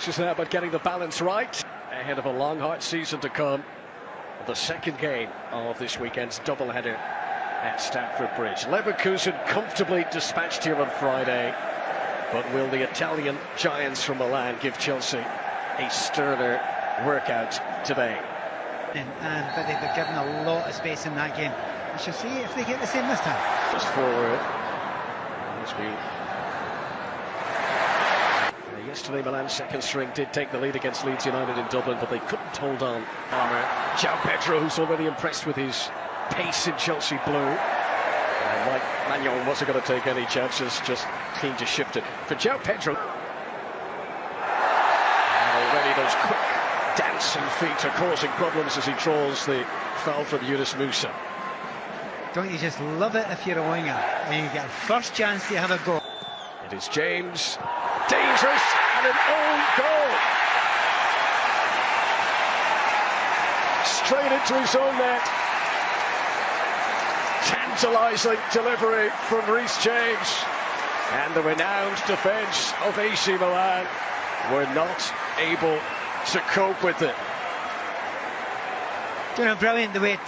Just now about getting the balance right ahead of a long, hard season to come. The second game of this weekend's doubleheader at Stamford Bridge. Leverkusen comfortably dispatched here on Friday, but will the Italian giants from Milan give Chelsea a sterner workout today? But they've been given a lot of space in that game. We shall see if they get the same this time. Just forward. Yesterday, Milan's second string did take the lead against Leeds United in Dublin, but they couldn't hold on. João Pedro, who's already impressed with his pace in Chelsea blue. And like Maignan wasn't going to take any chances, just keen to shift it. For João Pedro, already those quick dancing feet are causing problems as he draws the foul from Yunus Musa. Don't you just love it if you're a winger and you get a first chance to have a go? It is James, dangerous, and an own goal. Straight into his own net. Tantalising delivery from Reece James. And the renowned defence of AC Milan were not able to cope with it. You know, brilliant the way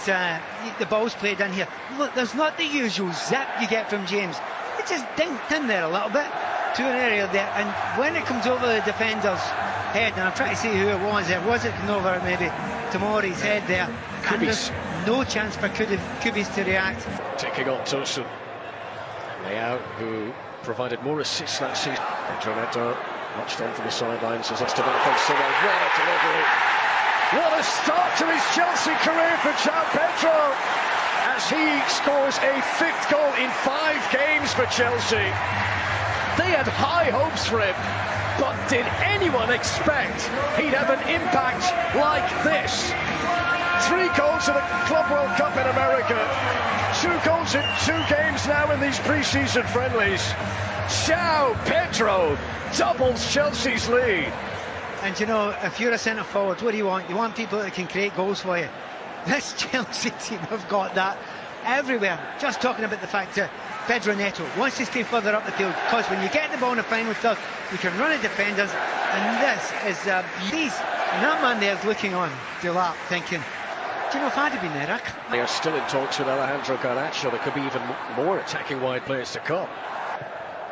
the ball's played in here. Look, there's not the usual zip you get from James. It just dinked in there a little bit to an area there, and when it comes over the defender's head, and I'm trying to see who it was it coming over maybe Tomori's head there, and there's no chance for Kubis to react. Taking on Tosun. Leao, who provided more assists last season. Pedro Neto watched on from the sidelines as that's developing so well. What a delivery! What a start to his Chelsea career for João Pedro, as he scores a 5th goal in 5 games for Chelsea. They had high hopes for him, but did anyone expect he'd have an impact like this? 3 goals in the Club World Cup in America, 2 goals in 2 games now in these pre-season friendlies. João Pedro doubles Chelsea's lead. And you know, if you're a centre forward, what do you want? You want people that can create goals for you. This Chelsea team have got that everywhere. Just talking about the fact that Pedro Neto wants to stay further up the field, because when you get the ball in the final third, you can run at defenders, and this is these. And that man there is looking on, Delap, thinking, do you know, if I'd have been there, They are still in talks with Alejandro Garnacho. There could be even more attacking wide players to come.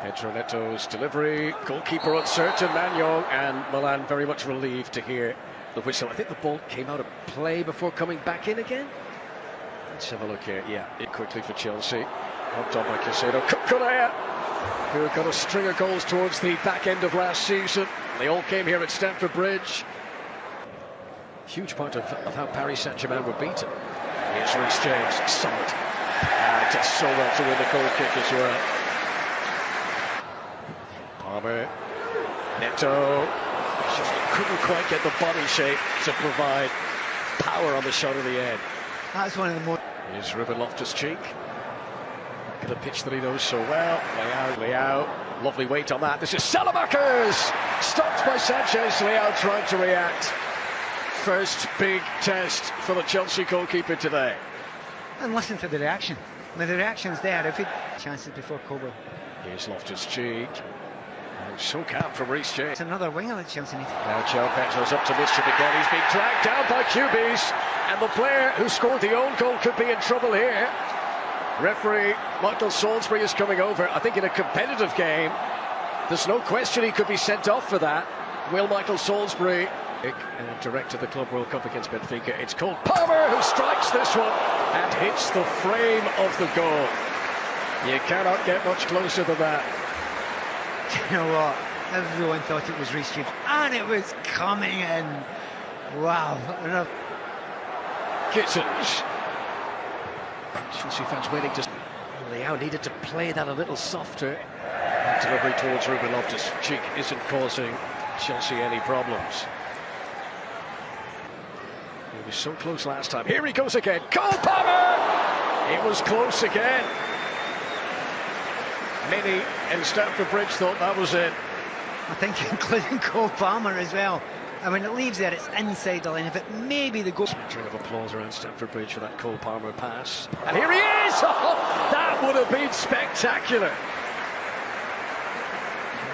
Pedro Neto's delivery, goalkeeper uncertain, Maignan, and Milan very much relieved to hear the whistle. I think the ball came out of play before coming back in again. Let's have a look here. Yeah, it quickly for Chelsea. Hopped on by Caicedo. Cucurella, who got a string of goals towards the back end of last season. They all came here at Stamford Bridge. Huge part of how Paris Saint-Germain were beaten. Here's Reece James, solid. Does so well to win the goal kick as well. Palmer, Neto, just couldn't quite get the body shape to provide power on the shot of the end. That's one of the more... Here's Ruben Loftus-Cheek. At a pitch that he knows so well. Leao, lovely weight on that. This is Salamakers! Stopped by Sanchez. Leao trying to react. First big test for the Chelsea goalkeeper today. And listen to the reaction. Now the reaction's there. If it chances before Coburn. Here's Loftus-Cheek. And so calm from Reece James. It's another winger that Chelsea need. Now João Pedro's up to mischief again. He's being dragged down by Kubis. And the player who scored the own goal could be in trouble here. Referee Michael Salisbury is coming over. I think in a competitive game, there's no question he could be sent off for that. Will Michael Salisbury, director of the Club World Cup against Benfica, it's Cole Palmer who strikes this one and hits the frame of the goal. You cannot get much closer than that. You know what? Everyone thought it was Reece James, and it was coming in. Wow. Gittins. Chelsea fans waiting to... Leao needed to play that a little softer. Delivery towards Ruben Loftus-Cheek isn't causing Chelsea any problems. He was so close last time. Here he goes again. Cole Palmer! It was close again. Many in Stamford Bridge thought that was it. I think including Cole Palmer as well. And when it leaves there, it's inside the line. If it may be the goal. String of applause around Stamford Bridge for that Cole Palmer pass. And here he is! Oh, that would have been spectacular.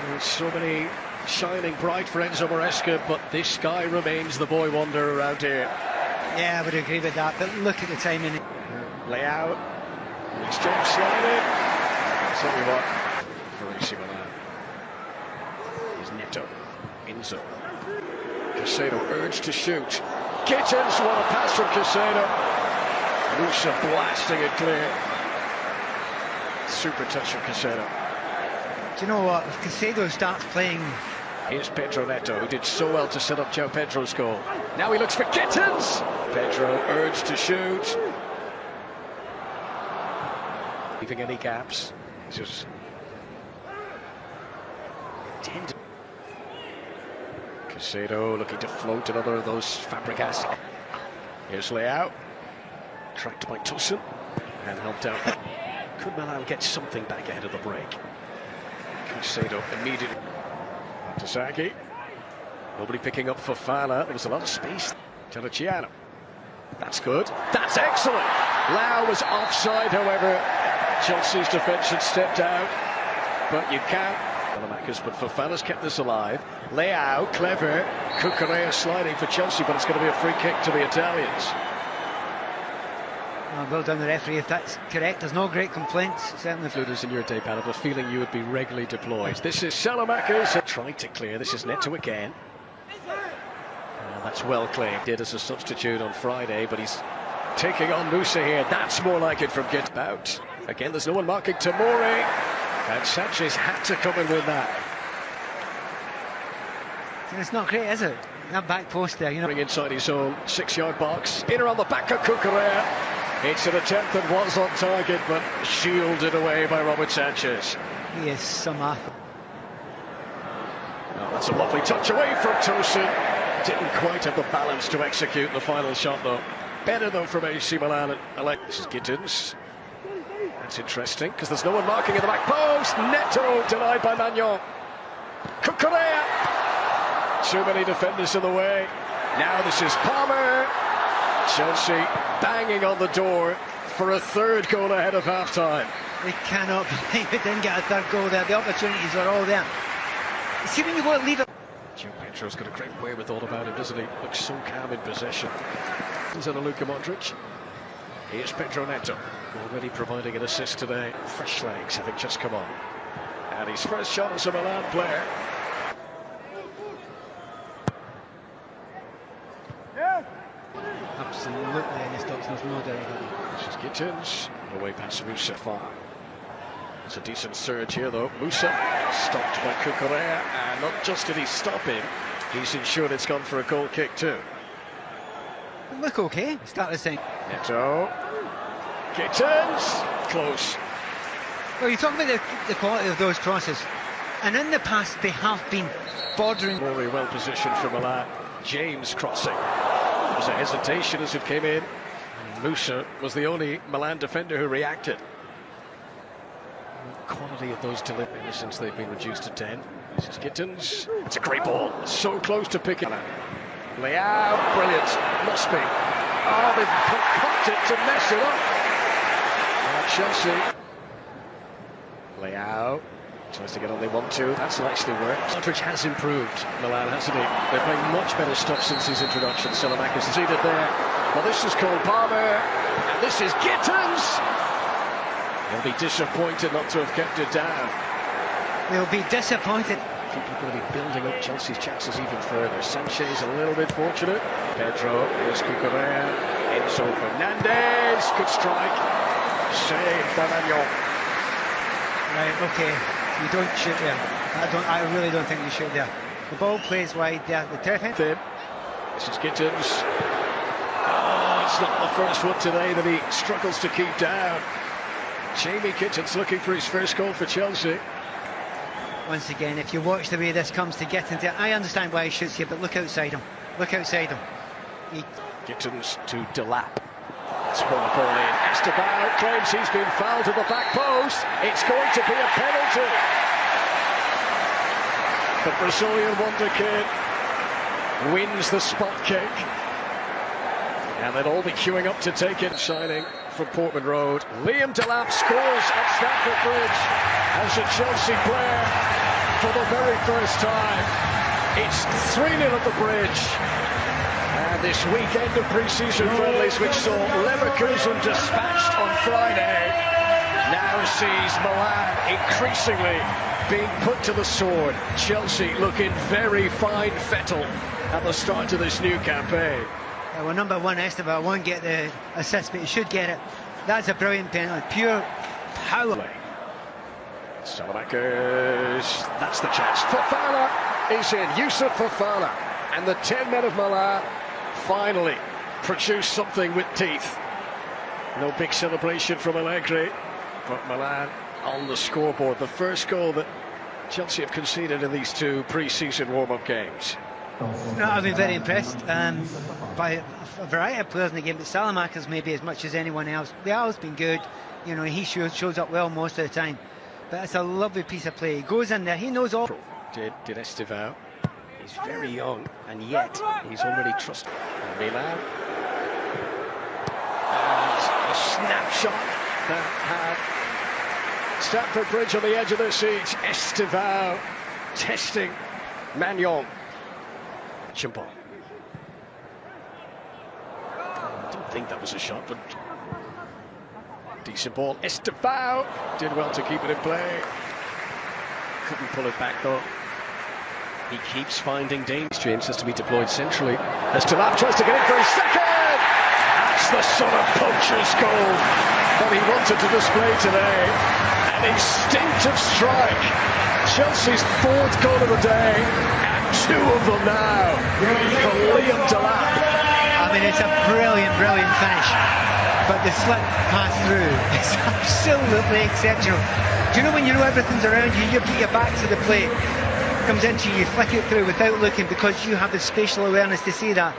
There's so many shining bright for Enzo Maresca, but this guy remains the boy wonder around here. Yeah, I would agree with that, but look at the timing. Layout, Reece James sliding. I'll tell you what, for AC Milan. Here's Neto, Enzo. Caicedo urged to shoot. Gittins, what a pass from Caicedo. Musa blasting it clear. Super touch from Caicedo. Do you know what? If Caicedo starts playing... Here's Pedro Neto, who did so well to set up João Pedro's goal. Now he looks for Gittins. Pedro urged to shoot. Leaving any gaps. It's just... tender. Caicedo looking to float another of those Fabregas. Here's Leao. Tracked by Tosun. And helped out. Could Milan get something back ahead of the break? Caicedo immediately. Saki. Nobody picking up Fofana. There was a lot of space. Terracciano. That's good. That's excellent. Lau was offside, however. Chelsea's defence had stepped out. But you can't. But Fofana's kept this alive. Leao, clever. Cucurella sliding for Chelsea, but it's going to be a free kick to the Italians. Well done, the referee, if that's correct. There's no great complaints. Certainly. Fluders in your day, Pat, I have a feeling you would be regularly deployed. This is Salamakis. Tried to clear. This is Neto again. That's well claimed. Did as a substitute on Friday, but he's taking on Musa here. That's more like it from Get Out. Again, there's no one marking Tomori. And Sanchez had to come and win that. It's not great, is it? That back post there, you know. Inside his own 6-yard box. In around the back of Cucurella. It's an attempt that was on target, but shielded away by Robert Sanchez. He is some athlete. Oh, that's a lovely touch away from Tosun. Didn't quite have the balance to execute the final shot, though. Better, though, from AC Milan. This is Gittins. That's interesting, because there's no one marking in the back post. Neto denied by Magnon. Cucurella. Too many defenders in the way. Now this is Palmer. Chelsea banging on the door for a third goal ahead of half-time. They cannot believe it didn't get a third goal there. The opportunities are all there. See, when you go to leave it... João Pedro's got a great wherewithal about him, doesn't he? Looks so calm in possession. Here's Luka Modric. Here's Pedro Neto, already providing an assist today. Fresh legs having just come on. And his first shot as a Milan player. Absolutely, and he stops, there's no doubt about it. This is Gittins, away past Musa far. It's a decent surge here though. Musa stopped by Cucurella, and not just did he stop him, he's ensured it's gone for a goal kick too. Look okay, start the thing. Neto, Gittins, close. Well, you talk about the quality of those crosses, and in the past they have been bordering. Very well positioned for Milan. James crossing. There was a hesitation as it came in. Musa was the only Milan defender who reacted. Quality of those deliveries since they've been reduced to 10. This is Gittins. It's a great ball. So close to picking it. Leao, brilliant. Must be. Oh, they've concocted to mess it up. Chelsea. Leao tries to get on, they want to. That's actually worked. Modric has improved, Milan, hasn't he? They're playing much better stuff since his introduction. Salamakis is seated there. Well, this is Cole Palmer, and this is Gittins. They'll be disappointed not to have kept it down. They'll be disappointed. People are going to be building up Chelsea's chances even further. Sanchez a little bit fortunate. Pedro, here's Cucurella. Enzo Fernandez, good strike. Saved by Magnon. Right, okay. You don't shoot there. I really don't think you shoot there. The ball plays wide there. The turf. This is Gittins. Oh, it's not the first one today that he struggles to keep down. Jamie Gittins looking for his first goal for Chelsea. Once again, if you watch the way this comes to get into, I understand why he shoots here, but look outside him. Look outside him. Gittins to Delap. Spun the ball in. Esteban claims he's been fouled at the back post. It's going to be a penalty. The Brazilian wonder kid wins the spot kick. And they'll all be queuing up to take it. Signing from Portman Road. Liam Delap scores at Stamford Bridge as a Chelsea player for the very first time. It's 3-0 at the Bridge. And this weekend of pre-season friendlies, which saw Leverkusen dispatched on Friday, now sees Milan increasingly being put to the sword. Chelsea looking very fine fettle at the start of this new campaign. Well, number one, Esteban won't get the assist, but he should get it. That's a brilliant penalty, pure power. Salamakers, that's the chance. Fofana is in. Yusuf Fofana, and the 10 men of Milan finally produce something with teeth. No big celebration from Allegri, but Milan on the scoreboard. The first goal that Chelsea have conceded in these two pre-season warm-up games. No, I've been very impressed by a variety of players in the game, but Salamakers maybe as much as anyone else. Leao's been good, you know, he shows up well most of the time. But it's a lovely piece of play. He goes in there, he knows all. Did Estevao. He's very young, and yet he's already trusted. Milan. And a snapshot that had Stamford Bridge on the edge of their seat. Estevao testing Maignan. Chimpon. I don't think that was a shot, but decent ball. Estevao did well to keep it in play. Couldn't pull it back though. He keeps finding James has to be deployed centrally. Estevao tries to get in for his second. That's the sort of poacher's goal that he wanted to display today. An instinctive strike. Chelsea's fourth goal of the day, and two of them now for Liam Delap. I mean, it's a brilliant finish. But the slip pass through is absolutely exceptional. Do you know when you know everything's around you, you put your back to the plate, comes into you, you flick it through without looking because you have the spatial awareness to see that.